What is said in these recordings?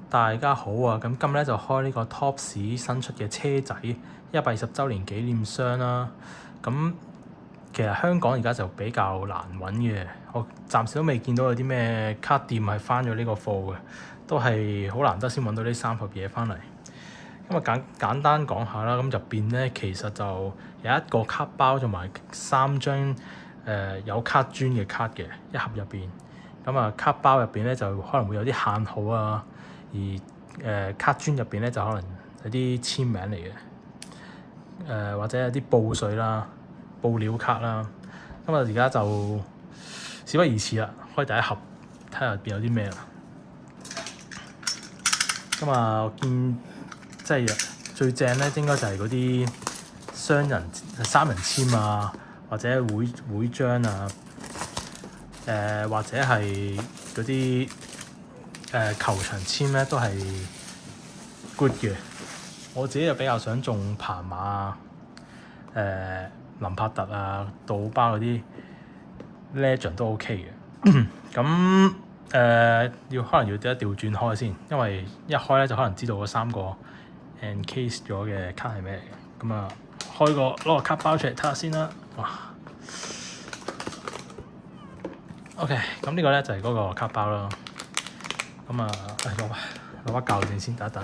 大家好啊！咁今日咧就開呢個 Topps 新出嘅車仔120週年紀念箱啦。咁其實香港而家就比較難揾嘅，我暫時都未見到有啲咩卡店係翻咗呢個貨嘅，都係好難得先揾到呢3盒嘢翻嚟。咁啊簡單講下啦，咁入邊咧其實就有一個卡包同埋3張有卡磚嘅卡嘅一盒入邊。咁啊卡包入邊咧就可能會有啲限號啊，而卡磚入邊咧就可能有啲簽名嚟嘅，或者有啲報稅啦、報料卡啦。咁啊而家就事不宜遲啦，開第一盒睇下入邊有啲咩啦。咁啊我見即係最正咧，應該就係嗰啲3人簽啊，或者會章啊，或者係嗰啲球場簽咧都係 good 嘅。我自己就比較想中彭馬啊、林柏特啊、杜巴嗰啲 legend 都 OK 嘅。咁可能要調轉開先，因為一開咧就可能知道嗰3個 encase 咗嘅卡係咩嚟嘅。咁啊攞個卡包出嚟睇下先啦。哇 OK， 咁呢個咧就係嗰個卡包啦。咁啊攞把鉸剪先，等一等。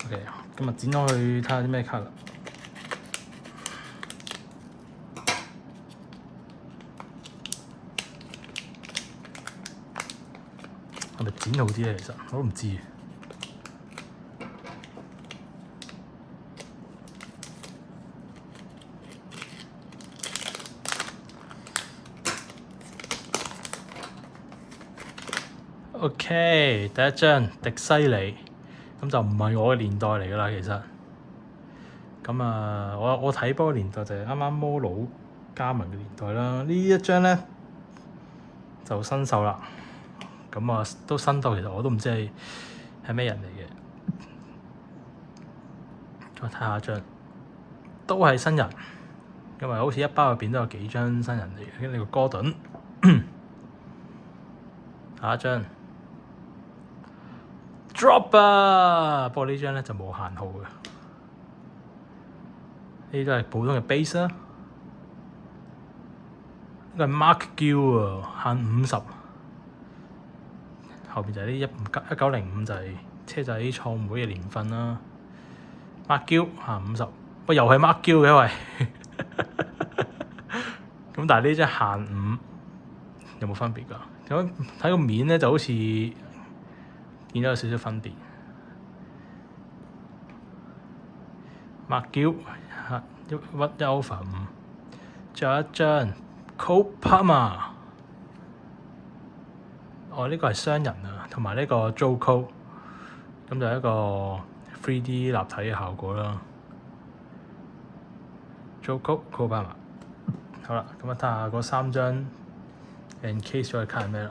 OK， 咁啊剪咗去睇下啲咩卡啦。係咪剪好啲咧？其實我都唔知。OK， 第一張迪西尼，咁就唔係我嘅年代嚟㗎啦，其實。咁啊，我睇波嘅年代就係啱啱摩魯加盟嘅年代啦。呢一張咧就新手啦。咁啊都新到，其實我都唔知係咩人嚟嘅。再睇下一張，都係新人，因為好似一包入邊都有幾張新人嚟嘅。跟住呢個哥頓，下一張 drop 啊！不過呢張咧就冇限號嘅，呢啲都係普通嘅 base 啦。呢個係 Mark Gill 啊，限50。後邊就係啲1905就係車仔創會嘅年份啦。Mark Gill 限50，喂又係 Mark Gill 嘅喂。咁但係呢張限5有冇分別㗎？咁睇個面咧就好似見到有少少分別。Mark Gill 1/5，仲有一張 Cole Palmer。呢個係雙人啊，同埋呢個 Joe Cole， 咁就係一個 3D 立體嘅效果啦。Joe Cole Palmer， 好啦，咁啊睇下嗰3張 encase 咗嘅卡係咩啦？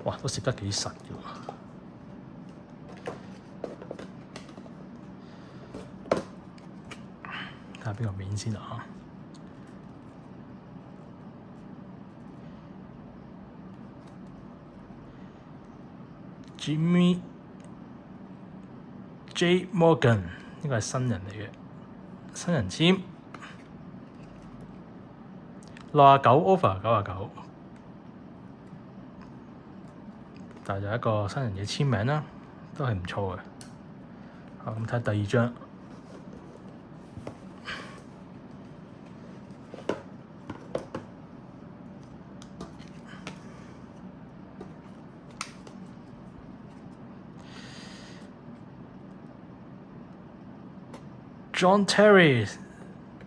哇，都攝得幾實嘅喎。睇下邊個面先啊！Jimmy J Morgan 呢個係新人嚟嘅，新人簽69 over 99，但係就一個新人嘅簽名啦，都係唔錯嘅。好，咁睇第二張。John Terry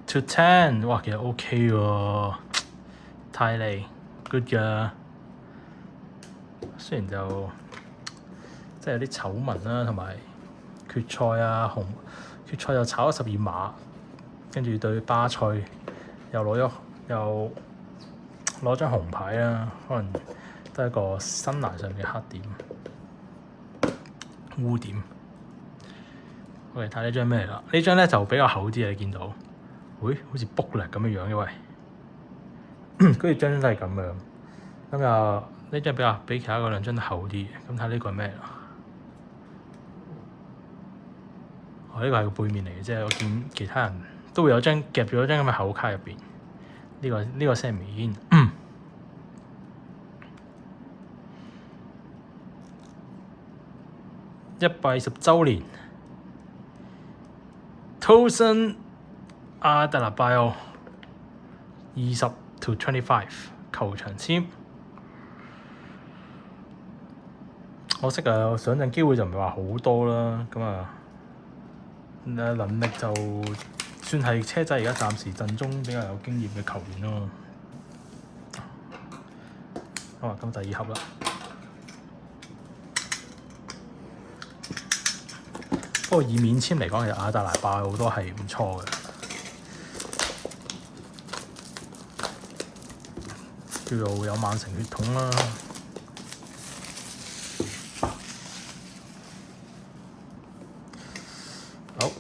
to 10， 哇，其實 OK 喎，泰利 good 㗎。雖然就即係有啲醜聞啦，同埋決賽啊，決賽就炒咗12碼，跟住對巴塞又攞張紅牌啦，可能都係一個生涯上嘅黑點污點。我哋睇呢張咩嚟啦？呢張咧就比較厚啲啊！你見到，喂，好似 booklet 咁嘅樣嘅喂，跟住張都係咁樣。咁又呢張比其他嗰兩張都厚啲。咁睇呢個係咩啦？呢個係個背面嚟嘅啫。我見其他人都會有張夾住咗張咁嘅厚卡入邊。呢個先係面。120週年 Tosin Adarabioyo 20/25球場簽。可惜啊，上陣機會就唔係話好多啦。咁啊，能力就算係車仔而家暫時陣中比較有經驗嘅球員咯。好啊，咁第二盒啦。不過以免簽嚟講，其實亞達拿拜好多係唔錯嘅，叫做有曼城血統啦。好，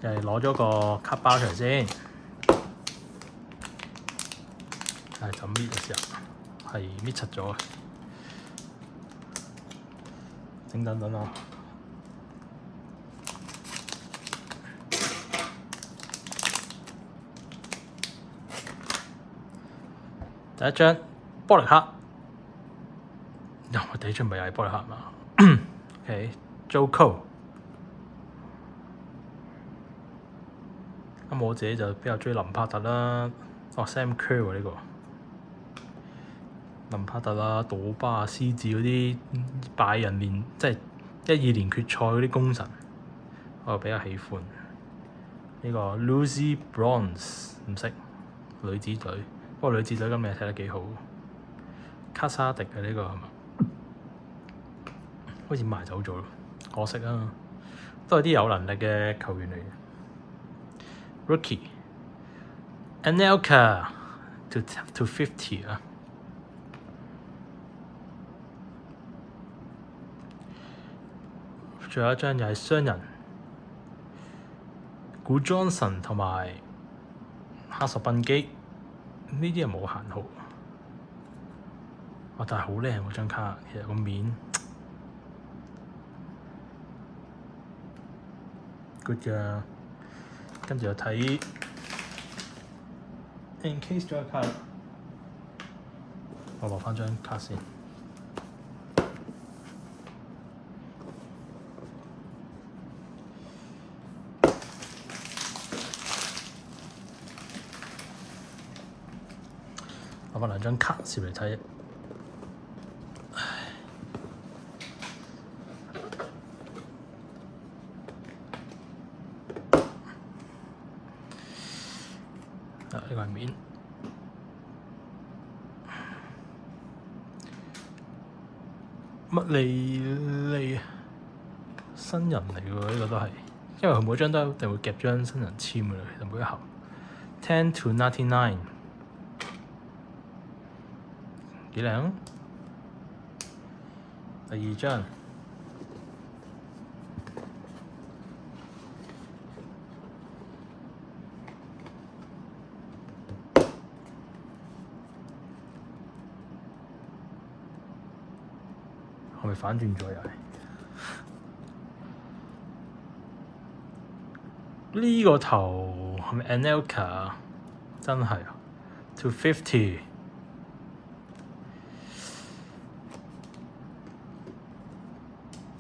又係攞咗個卡包出嚟先，係就搣嘅時候係搣柒咗嘅，等啊！第一張波力克，我第一張咪又係波力克嘛？OK，Joe Cole。咁我自己就比較鍾意林柏特啦。Sam Kerr 喎呢個。林柏特啦、杜巴啊、獅子嗰啲拜仁連即係12年決賽嗰啲功臣，我比較喜歡。呢個 Lucy Bronze 唔識女子隊。不過女子隊今日踢得幾好，卡沙迪嘅呢個係嘛？好似賣走咗咯，可惜啊！都係啲有能力嘅球員嚟嘅。Rookie Anelka to 50啊！最後一張又係雙人，古 Johnson 同埋哈索賓基。呢啲係冇限號，但係好靚嗰張卡，其實個面 good 㗎。跟住又睇 encase 咗個卡，我攞翻張卡先。攞翻兩張卡先嚟睇。呢個係面。乜利新人嚟嘅喎？呢個都係，因為佢每張都一定會夾張新人簽嘅啦。其實每一盒 10/99。幾靚？第二張係咪反轉咗又係？呢個頭係咪 Anelka？ 真係啊 ，250。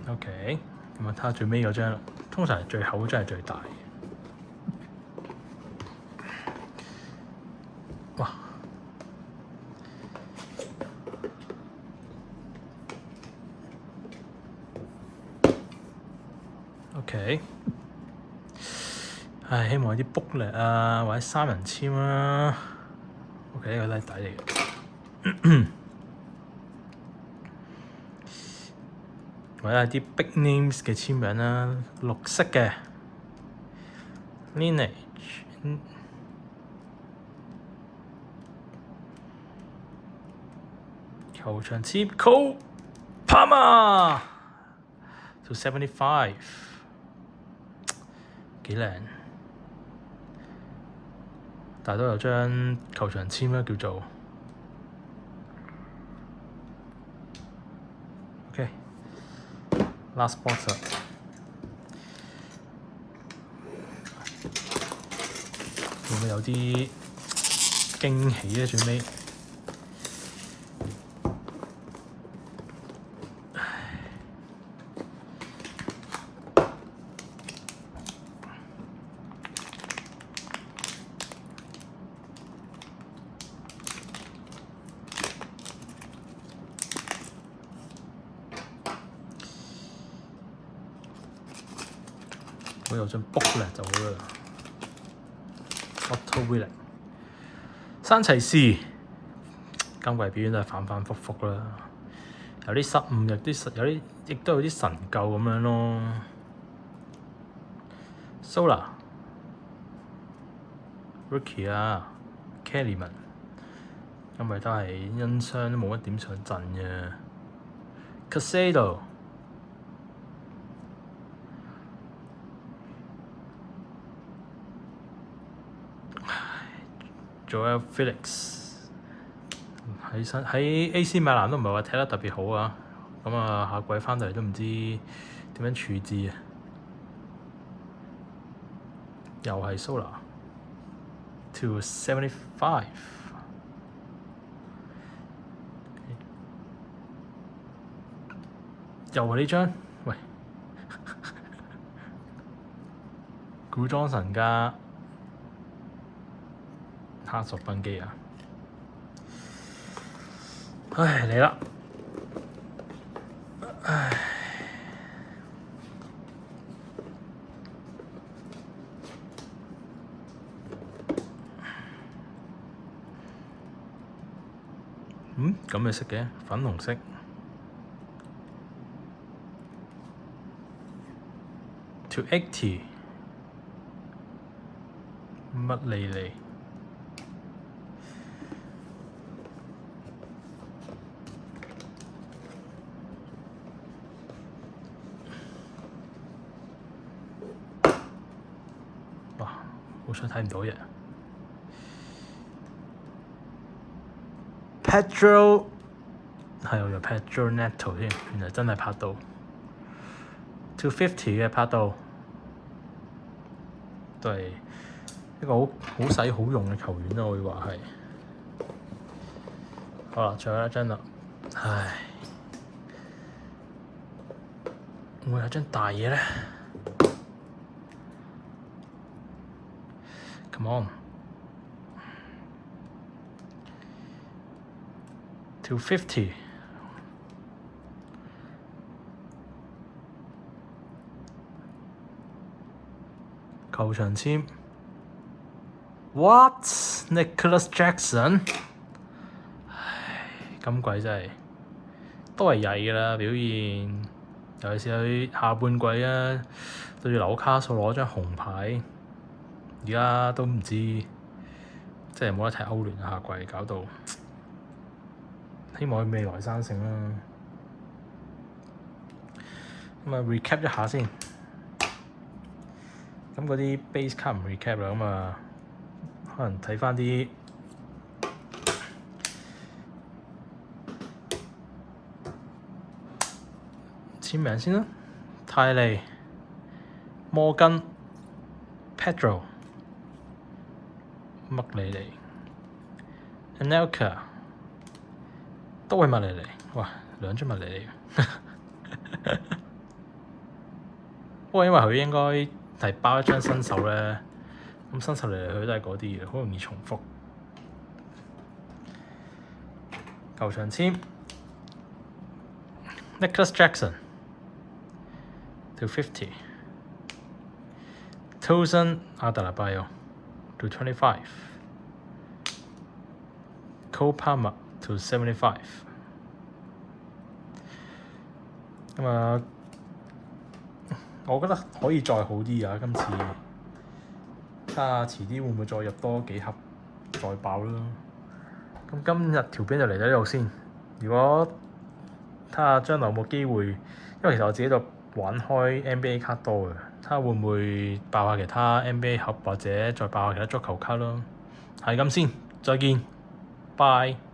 OK，咁啊睇下最尾嗰張啦。通常係最厚嗰張係最大嘅。哇！ OK， 希望有啲 booklet 啊，或者三人簽啦。OK， 呢個都係底嚟嘅。或者係啲 big names 嘅簽名啦，綠色嘅 Lineage 球場簽 Cole Palmer to 75，幾靚，但係都有張球場簽啦，叫做 OK。Last box 啦，會唔會有啲驚喜咧？最尾我有張 booklet 就好啦。Otto Wheeler 山齊士今季表演都係反反覆覆啦，有啲失誤，亦都有啲神救咁樣咯。Solar Rookie 啊 Kellyman 今季都係因傷都冇乜點上陣嘅。Casado Joel Felix 喺 AC 米蘭都唔係話踢得特別好啊，咁啊下季翻到嚟都唔知點樣處置啊。又係 Solar to 75，又係呢張，喂，古裝神家。黑索賓基啊！唉，嚟啦！唉，咁嘅色嘅，粉紅色。to 80，乜莉莉？好彩睇唔到嘢。Pedro 係我有 Pedro Neto 添，原來真係拍到 250嘅拍到，都係一個好使好用嘅球員啦，我會話係。好啦，最後一張啦，唉，會有張大嘢咧。Come on 250，球場簽 What Nicholas Jackson， 唉，今季真係都係曳㗎啦表現，尤其是佢下半季啊對住紐卡素攞張紅牌。而家都唔知，即係冇得踢歐聯下季，搞到希望佢未來生性啦。咁啊 recap 一下先，咁嗰啲 base card 唔 recap 啦，咁啊可能睇翻啲簽名先啦，泰利、摩根、Pedro。麥莉莉 Anelka 都係麥莉莉，哇，兩張麥莉莉。不過因為佢應該係包一張新手咧，咁新手嚟嚟去都係嗰啲嘅，好容易重複。球場簽 Nicholas Jackson to 50， Tosin Adarabioyo to 25， Cole Palmer to 75。咁啊，我覺得可以再好啲啊！今次睇下遲啲會唔會再入多幾盒再爆咯。咁今日條片就嚟到呢度先。如果睇下將來有冇機會，因為其實我自己就玩開 NBA 卡多嘅，睇下會唔會爆下其他 NBA 盒或者再爆下其他足球卡咯。係咁先，再見，拜。